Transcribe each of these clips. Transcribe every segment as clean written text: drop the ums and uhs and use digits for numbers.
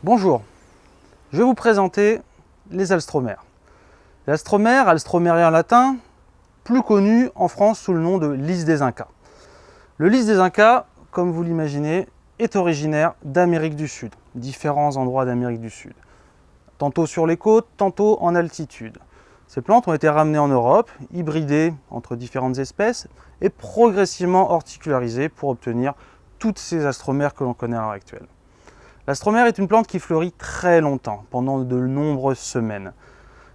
Bonjour, je vais vous présenter les alstromères. L'alstromère, alstromeria latin, plus connu en France sous le nom de lys des Incas. Le lys des Incas, comme vous l'imaginez, est originaire d'Amérique du Sud, différents endroits d'Amérique du Sud. Tantôt sur les côtes, tantôt en altitude. Ces plantes ont été ramenées en Europe, hybridées entre différentes espèces et progressivement horticularisées pour obtenir toutes ces alstromères que l'on connaît à l'heure actuelle. L'alstromère est une plante qui fleurit très longtemps, pendant de nombreuses semaines.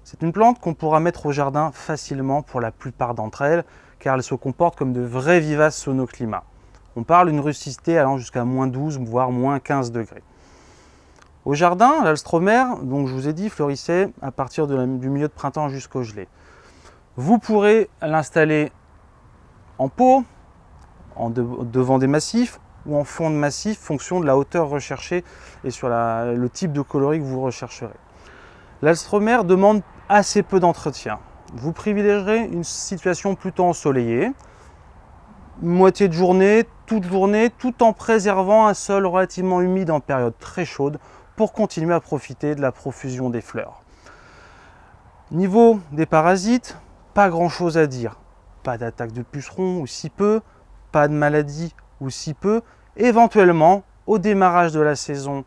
C'est une plante qu'on pourra mettre au jardin facilement pour la plupart d'entre elles, car elle se comporte comme de vrais vivaces sous nos climats. On parle d'une rusticité allant jusqu'à -12, voire -15 degrés. Au jardin, l'alstromère, donc je vous ai dit, fleurissait à partir du milieu de printemps jusqu'au gelé. Vous pourrez l'installer en pot, devant des massifs, ou en fond de massif, fonction de la hauteur recherchée et sur le type de coloris que vous rechercherez. L'alstromère demande assez peu d'entretien. Vous privilégierez une situation plutôt ensoleillée, moitié de journée, tout en préservant un sol relativement humide en période très chaude pour continuer à profiter de la profusion des fleurs. Niveau des parasites, pas grand chose à dire. Pas d'attaque de pucerons ou si peu, pas de maladie ou si peu. Éventuellement, au démarrage de la saison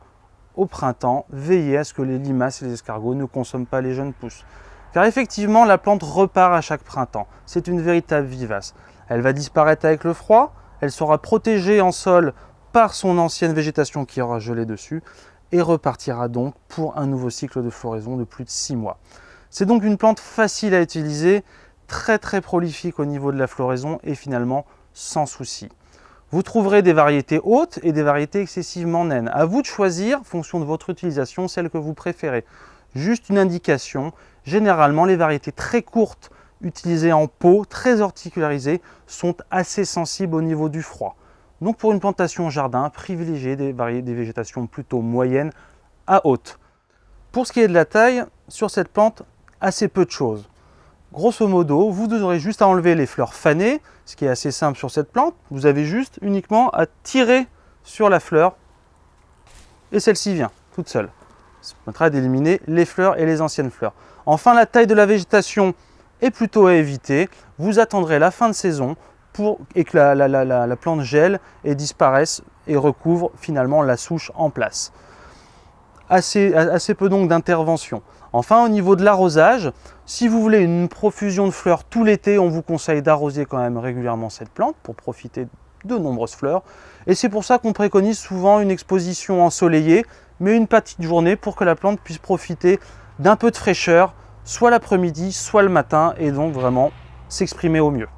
au printemps, veillez à ce que les limaces et les escargots ne consomment pas les jeunes pousses. Car effectivement, la plante repart à chaque printemps. C'est une véritable vivace. Elle va disparaître avec le froid, elle sera protégée en sol par son ancienne végétation qui aura gelé dessus et repartira donc pour un nouveau cycle de floraison de plus de 6 mois. C'est donc une plante facile à utiliser, très prolifique au niveau de la floraison et finalement sans souci. Vous trouverez des variétés hautes et des variétés excessivement naines. À vous de choisir, en fonction de votre utilisation, celle que vous préférez. Juste une indication, généralement les variétés très courtes utilisées en pot, très horticularisées, sont assez sensibles au niveau du froid. Donc pour une plantation jardin, privilégiez des végétations plutôt moyennes à hautes. Pour ce qui est de la taille, sur cette plante, assez peu de choses. Grosso modo, vous aurez juste à enlever les fleurs fanées, ce qui est assez simple sur cette plante. Vous avez juste uniquement à tirer sur la fleur et celle-ci vient toute seule. Ça permettra d'éliminer les fleurs et les anciennes fleurs. Enfin, la taille de la végétation est plutôt à éviter. Vous attendrez la fin de saison et que la plante gèle et disparaisse et recouvre finalement la souche en place. Assez peu donc d'intervention. Enfin, au niveau de l'arrosage, si vous voulez une profusion de fleurs tout l'été, on vous conseille d'arroser quand même régulièrement cette plante pour profiter de nombreuses fleurs. Et c'est pour ça qu'on préconise souvent une exposition ensoleillée, mais une petite journée pour que la plante puisse profiter d'un peu de fraîcheur, soit l'après-midi, soit le matin, et donc vraiment s'exprimer au mieux.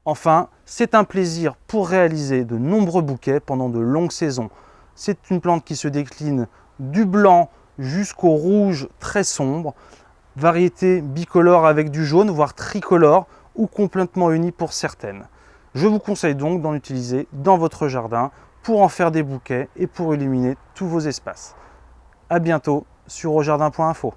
Enfin, c'est un plaisir pour réaliser de nombreux bouquets pendant de longues saisons. C'est une plante qui se décline du blanc jusqu'au rouge très sombre, variété bicolore avec du jaune, voire tricolore, ou complètement unie pour certaines. Je vous conseille donc d'en utiliser dans votre jardin pour en faire des bouquets et pour illuminer tous vos espaces. A bientôt sur aujardin.info.